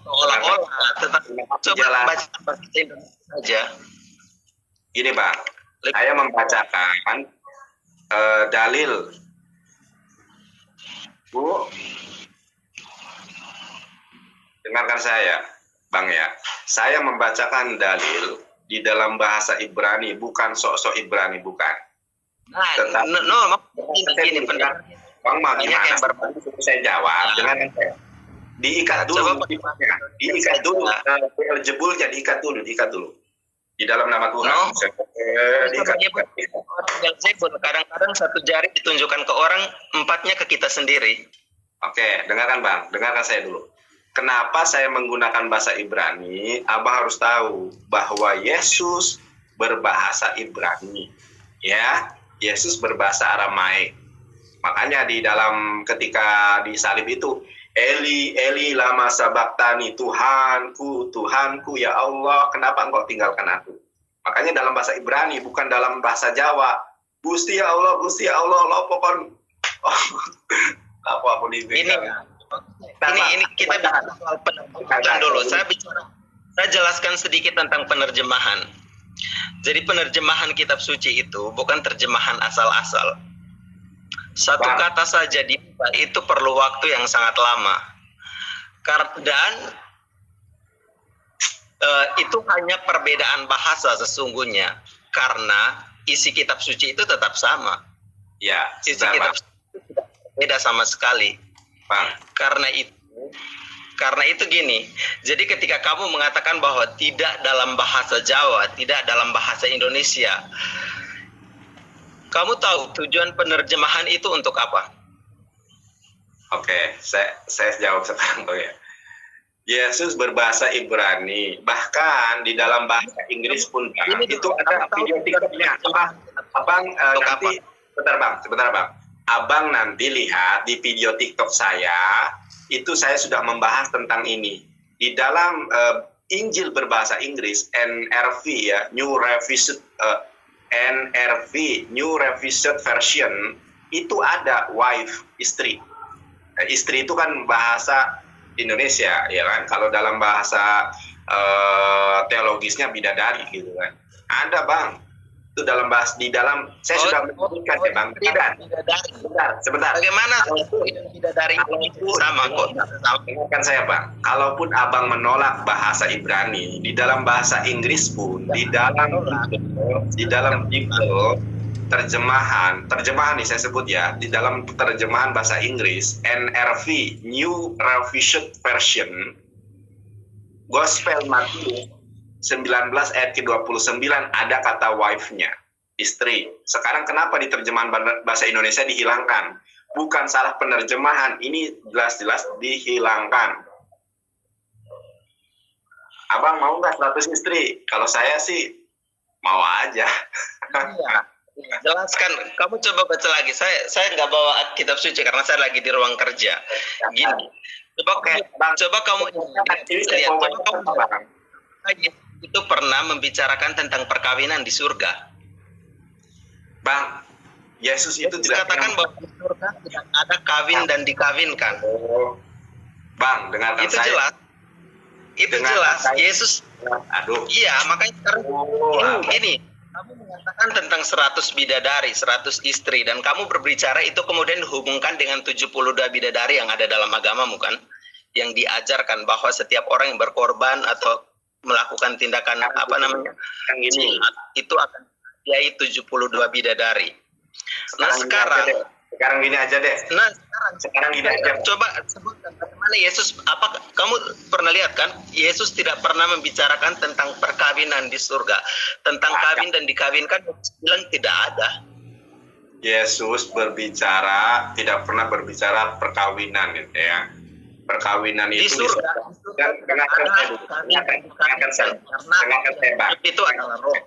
seolah-olah tetap coba baca bahasa Indonesia saja. Gini, Bang. Saya membacakan dalil. Bu, dengarkan saya, Bang ya. Saya membacakan dalil di dalam bahasa Ibrani, bukan sok-sok Ibrani, bukan. Begini pendengar. Bang, gimana? Saya jawab. Dengarkan saya. Diikat dulu. Diikat dulu. Beelzebulnya diikat dulu. Di dalam nama Tuhan. Kadang-kadang satu jari ditunjukkan ke orang, empatnya ke kita sendiri. Oke, dengarkan Bang, dengarkan saya dulu. Kenapa saya menggunakan bahasa Ibrani? Abang harus tahu bahwa Yesus berbahasa Ibrani. Ya, Yesus berbahasa Aramaik. Makanya di dalam ketika disalib itu, Eli, Eli lama sabaktani, Tuhanku, Tuhanku, ya Allah, kenapa engkau tinggalkan aku? Makanya dalam bahasa Ibrani, bukan dalam bahasa Jawa. Gusti ya Allah, lopokon. Apa ini kita bicara soal penerjemahan dulu. Saya jelaskan sedikit tentang penerjemahan. Jadi penerjemahan kitab suci itu bukan terjemahan asal-asal. Satu kata saja itu perlu waktu yang sangat lama. Dan itu hanya perbedaan bahasa sesungguhnya. Karena isi kitab suci itu tetap sama. Ya, isi kitab suci itu tidak beda sama sekali. Bang. Karena itu gini. Jadi ketika kamu mengatakan bahwa tidak dalam bahasa Jawa, tidak dalam bahasa Indonesia, kamu tahu tujuan penerjemahan itu untuk apa? Oke, saya jawab sekarang tuh ya. Yesus berbahasa Ibrani, bahkan di dalam bahasa Inggris pun itu ada video TikToknya. Abang nanti sebentar bang. Abang nanti lihat di video TikTok saya, itu saya sudah membahas tentang ini. Di dalam Injil berbahasa Inggris, NRV ya, NRV, New Revised Version, itu ada wife, istri. Istri itu kan bahasa Indonesia, ya kan? Kalau dalam bahasa teologisnya bidadari gitu kan. Ada bang, itu dalam saya sudah menyebutkan ya bang. Sebentar. Bagaimana bidadari itu sama kok? Kan saya bang, kalaupun abang menolak bahasa Ibrani, di dalam bahasa Inggris pun, di dalam Bible terjemahan nih saya sebut ya, di dalam terjemahan bahasa Inggris NRV, New Revised Version, Gospel Matius 19 ayat ke-29 ada kata wife-nya, istri. Sekarang kenapa di terjemahan bahasa Indonesia dihilangkan? Bukan salah penerjemahan, ini jelas-jelas dihilangkan. Abang mau nggak 100 istri? Kalau saya sih mau aja. Iya. Jelaskan, kamu coba baca lagi. Saya nggak bawa kitab suci karena saya lagi di ruang kerja. Gini, coba kamu lihat, itu pernah membicarakan tentang perkawinan di surga. Bang, Yesus itu Yesus tidak katakan bahwa di surga tidak ada kawin dan dikawinkan. Bang, dengarkan Itu saya. jelas. Itu Dengarkan jelas. saya. Yesus, Aduh. iya, makanya sekarang ini kamu mengatakan tentang 100 bidadari, 100 istri, dan kamu berbicara itu kemudian dihubungkan dengan 72 bidadari yang ada dalam agamamu kan, yang diajarkan bahwa setiap orang yang berkorban atau melakukan tindakan apa namanya jihad itu akan dibiayai 72 bidadari. Nah Sekarang gini aja deh. Sekarang gini aja. Coba sebutkan bagaimana Yesus, apa kamu pernah lihat kan? Yesus tidak pernah membicarakan tentang perkawinan di surga. Tentang kawin dan dikawinkan, bilang tidak ada. Yesus tidak pernah berbicara perkawinan gitu ya. Perkawinan Di itu surga. Dengarkan saya, Bang. Itu adalah roh.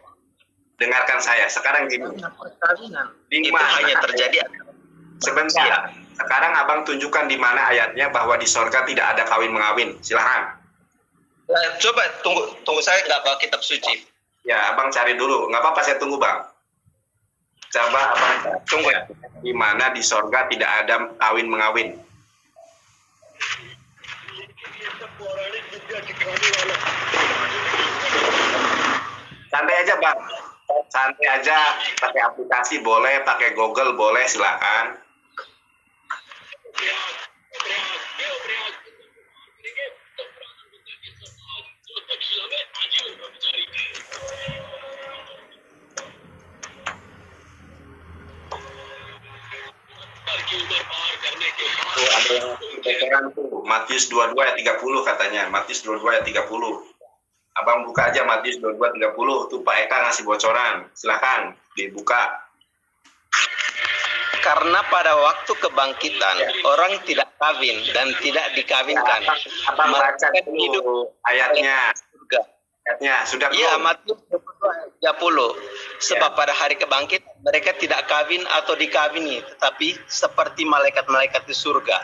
Dengarkan saya. Sekarang gini. Perkawinan Di itu mana? hanya terjadi. Sebentar. Sekarang Abang tunjukkan di mana ayatnya bahwa di sorga tidak ada kawin mengawin. Silahkan. Coba tunggu saya nggak bawa kitab suci. Ya, Abang cari dulu. Nggak apa-apa, saya tunggu, Bang. Coba Abang tunggu ya. Di mana di sorga tidak ada kawin mengawin. Santai aja, Bang. Santai aja. Pakai aplikasi boleh, pakai Google boleh, silakan. Tuh, ada yang veteran tuh, Matius 22 ayat 30 katanya. Matius 22 ayat 30. Abang buka aja Matius 22 30. Tuh Pak Eka ngasih bocoran. Silakan dibuka. Karena pada waktu kebangkitan orang tidak kawin dan tidak dikawinkan. Abang baca Mereka dulu hidup ayatnya. surga. Ayatnya sudah Iya, belum? Matius 22 ayat 30. Sebab pada hari kebangkitan mereka tidak kawin atau dikawini, tetapi seperti malaikat-malaikat di surga.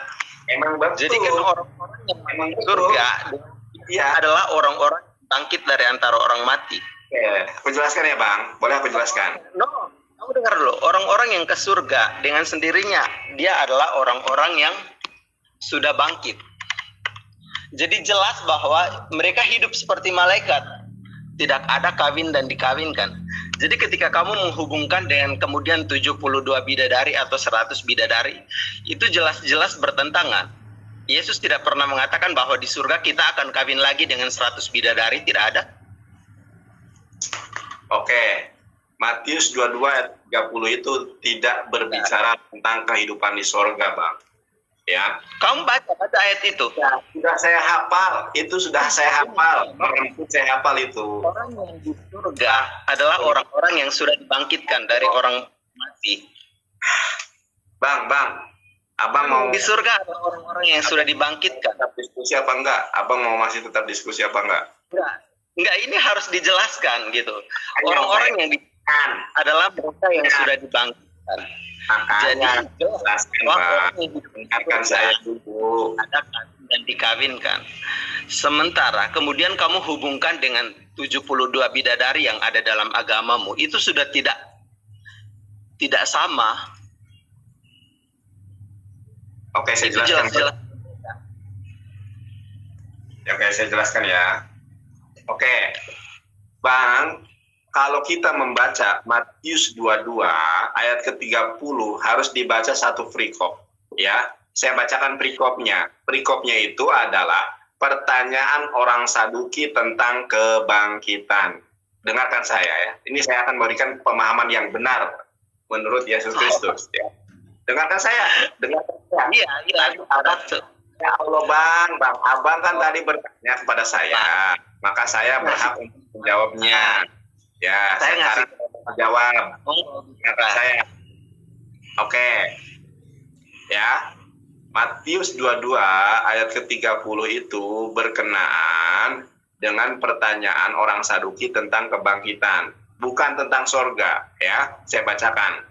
Emang betul. Jadi kan orang-orang yang Emang di surga Iya. adalah orang-orang yang bangkit dari antara orang mati. Aku jelaskan ya, Bang. Boleh aku jelaskan? No, kamu dengar dulu. Orang-orang yang ke surga dengan sendirinya, dia adalah orang-orang yang sudah bangkit. Jadi jelas bahwa mereka hidup seperti malaikat. Tidak ada kawin dan dikawinkan. Jadi ketika kamu menghubungkan dengan kemudian 72 bidadari atau 100 bidadari, itu jelas-jelas bertentangan. Yesus tidak pernah mengatakan bahwa di surga kita akan kawin lagi dengan 100 bidadari, tidak ada. Oke. Matius 22 ayat 30 itu tidak berbicara tentang kehidupan di sorga, Bang. Ya. Kamu baca ayat itu. Ya, sudah saya hafal. Itu sudah saya hafal. Saya hafal itu. Orang yang di surga adalah orang-orang yang sudah dibangkitkan dari orang mati. Bang. Abang mau Di surga ada orang-orang yang sudah dibangkitkan. tetap diskusi apa enggak? Abang mau masih tetap diskusi apa enggak? Enggak, ini harus dijelaskan gitu. Orang-orang yang adalah mereka yang sudah dibangkitkan. Makanya Jadi jelaskan, bahwa Bang. orang yang hidup di Dengarkan surga saya dulu. ada kawin dan dikawinkan. Sementara kemudian kamu hubungkan dengan 72 bidadari yang ada dalam agamamu, itu sudah tidak sama. Oke, saya Itu jelaskan. jelas-jelas. Oke, saya jelaskan ya. Oke. Bang, kalau kita membaca Matius 22 ayat ke-30 harus dibaca satu perikop, ya. Saya bacakan perikopnya. Perikopnya itu adalah pertanyaan orang Saduki tentang kebangkitan. Dengarkan saya ya. Ini saya akan memberikan pemahaman yang benar menurut Yesus Kristus, ya. Dengarkan saya. Iya. Ya Allah, Bang. Abang kan tadi bertanya kepada saya, maka saya berhak untuk menjawabnya. Ya, Saya sekarang menjawab. Dengarkan saya. Oke. Ya. Matius 22 ayat ke-30 itu berkenaan dengan pertanyaan orang Saduki tentang kebangkitan, bukan tentang sorga, ya. Saya bacakan.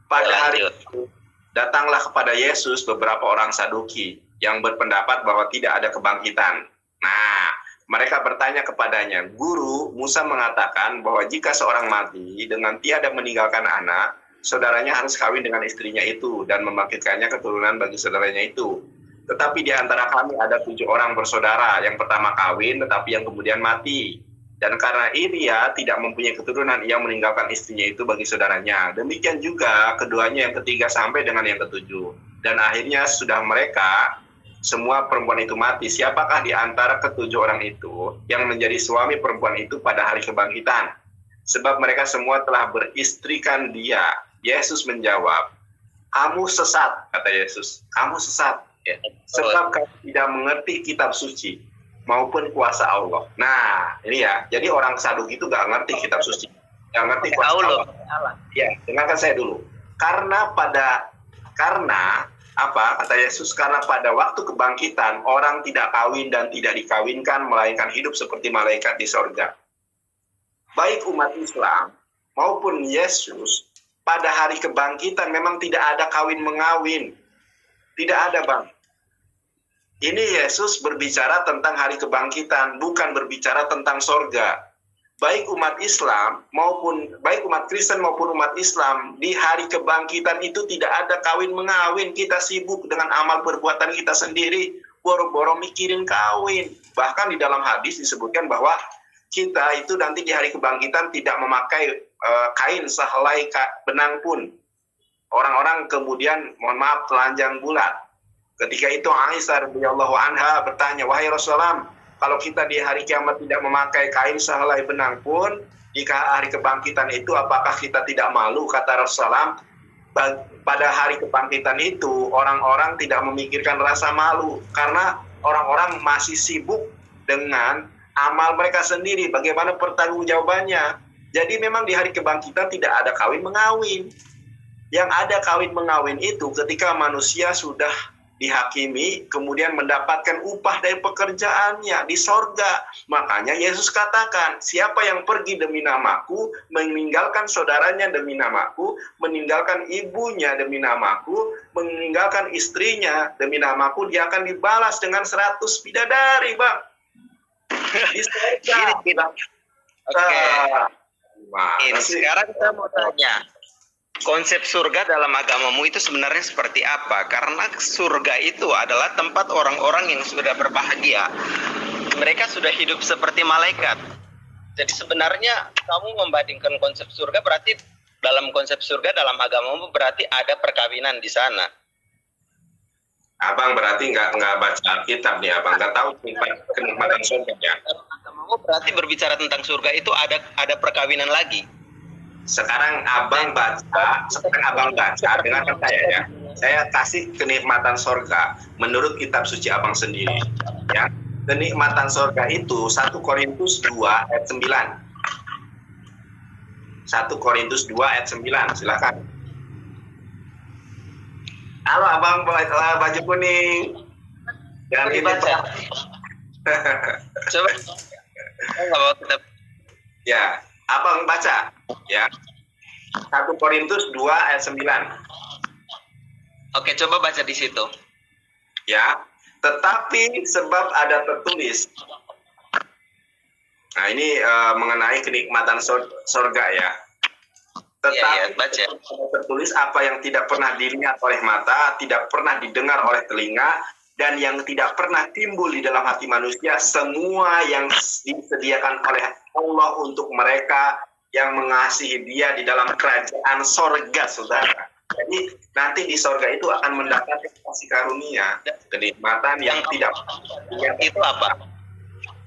Pada hari itu datanglah kepada Yesus beberapa orang Saduki yang berpendapat bahwa tidak ada kebangkitan. Nah, mereka bertanya kepadanya, "Guru, Musa mengatakan bahwa jika seorang mati dengan tiada meninggalkan anak, saudaranya harus kawin dengan istrinya itu dan membangkitkannya keturunan bagi saudaranya itu. Tetapi di antara kami ada 7 orang bersaudara, yang pertama kawin tetapi yang kemudian mati. Dan karena ia tidak mempunyai keturunan, ia meninggalkan istrinya itu bagi saudaranya. Demikian juga keduanya yang ketiga sampai dengan yang ketujuh. Dan akhirnya sudah mereka semua perempuan itu mati. Siapakah di antara ketujuh orang itu yang menjadi suami perempuan itu pada hari kebangkitan? Sebab mereka semua telah beristrikan dia. Yesus menjawab, kamu sesat, kata Yesus. Kamu sesat. Ya. Sebab kamu tidak mengerti kitab suci maupun kuasa Allah. Nah, ini ya. Jadi orang Saduk itu gak ngerti kitab suci. Gak ngerti kuasa Allah. Ya, dengarkan saya dulu. Karena apa kata Yesus, karena pada waktu kebangkitan orang tidak kawin dan tidak dikawinkan melainkan hidup seperti malaikat di sorga. Baik umat Islam maupun Yesus pada hari kebangkitan memang tidak ada kawin mengawin, tidak ada, Bang. Ini Yesus berbicara tentang hari kebangkitan, bukan berbicara tentang sorga. Baik umat Islam maupun baik umat Kristen maupun umat Islam di hari kebangkitan itu tidak ada kawin mengawin. Kita sibuk dengan amal perbuatan kita sendiri, boro-boro mikirin kawin. Bahkan di dalam hadis disebutkan bahwa kita itu nanti di hari kebangkitan tidak memakai kain sehelai benang pun. Orang-orang kemudian mohon maaf telanjang bulat. Ketika itu Aisyah radhiyallahu anha bertanya, wahai Rasulullah, kalau kita di hari kiamat tidak memakai kain sehelai benang pun, jika hari kebangkitan itu apakah kita tidak malu? Kata Rasulullah, pada hari kebangkitan itu orang-orang tidak memikirkan rasa malu karena orang-orang masih sibuk dengan amal mereka sendiri. Bagaimana pertanggungjawabannya? Jadi memang di hari kebangkitan tidak ada kawin mengawin. Yang ada kawin mengawin itu ketika manusia sudah dihakimi, kemudian mendapatkan upah dari pekerjaannya di sorga. Makanya Yesus katakan, siapa yang pergi demi namaku, meninggalkan saudaranya demi namaku, meninggalkan ibunya demi namaku, meninggalkan istrinya demi namaku, dia akan dibalas dengan 100 bidadari, Bang. Di sorga. Oke. Ini sekarang kita mau tanya, konsep surga dalam agamamu itu sebenarnya seperti apa? Karena surga itu adalah tempat orang-orang yang sudah berbahagia. Mereka sudah hidup seperti malaikat. Jadi sebenarnya kamu membandingkan konsep surga, berarti dalam konsep surga dalam agamamu berarti ada perkawinan di sana. Abang berarti nggak baca kitab nih, Abang nggak tahu kenikmatan surganya. Agamamu berarti berbicara tentang surga itu ada perkawinan lagi. Sekarang abang baca, dengarkan saya ya. Saya kasih kenikmatan sorga menurut kitab suci abang sendiri. Ya, kenikmatan sorga itu 1 Korintus 2 ayat 9. 1 Korintus 2 ayat 9, silakan. Halo abang, baju kuning. Jangan dibaca. Coba. Ya, abang baca. Ya, 1 Korintus 2 ayat 9. Oke, coba baca di situ. Ya, tetapi sebab ada tertulis. Nah, ini mengenai kenikmatan sorga ya. Tetapi baca. Tertulis apa yang tidak pernah dilihat oleh mata, tidak pernah didengar oleh telinga, dan yang tidak pernah timbul di dalam hati manusia, semua yang disediakan oleh Allah untuk mereka yang mengasihi dia di dalam kerajaan sorga, saudara. Jadi nanti di sorga itu akan mendapatkan kasih karunia, kenikmatan yang tidak. Itu apa?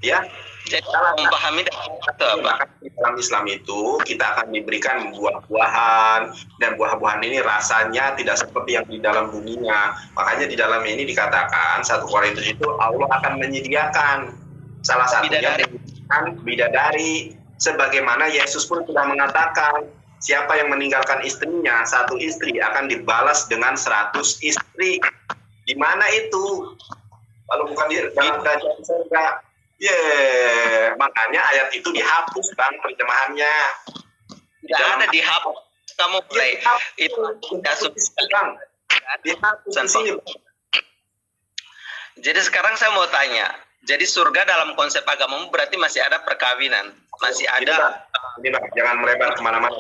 Ya, jadi memahami itu apa? Di dalam Islam itu kita akan diberikan buah-buahan, dan buah-buahan ini rasanya tidak seperti yang di dalam dunia. Makanya di dalam ini dikatakan 1 Korintus itu Allah akan menyediakan salah satunya bidadari. Sebagaimana Yesus pun sudah mengatakan, siapa yang meninggalkan istrinya, 1 istri akan dibalas dengan 100 istri. Di mana itu? Kalau bukan di dalam kerajaan surga. Makanya ayat itu dihapus, Bang, terjemahannya. Tidak ada dihapus. Kamu play. Itu tidak Bang. Dihapus di sini. Jadi sekarang saya mau tanya. Jadi surga dalam konsep agamamu berarti masih ada perkawinan, masih ada. Ini Bang, jangan melebar kemana-mana.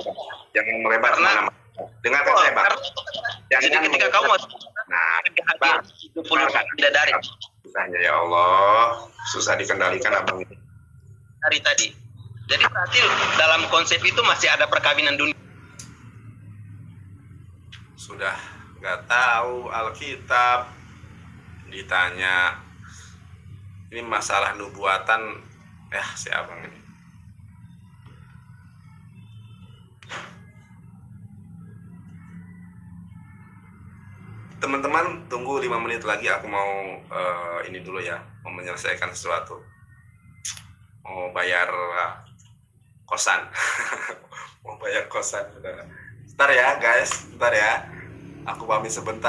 Jangan melebar kemana-mana. Dengarkan saya, Bang. Jadi ketika kamu Nah, hadir 70 bidadari susahnya ya Allah, susah dikendalikan abang ini. hari tadi. Jadi berarti dalam konsep itu masih ada perkawinan dunia. Sudah nggak tahu Alkitab, ditanya ini masalah nubuatan, si abang ini. Teman-teman tunggu 5 menit lagi, aku mau ini dulu ya, mau menyelesaikan sesuatu, mau bayar kosan. Mau bayar kosan. Bentar ya guys, bentar ya, aku pamit sebentar.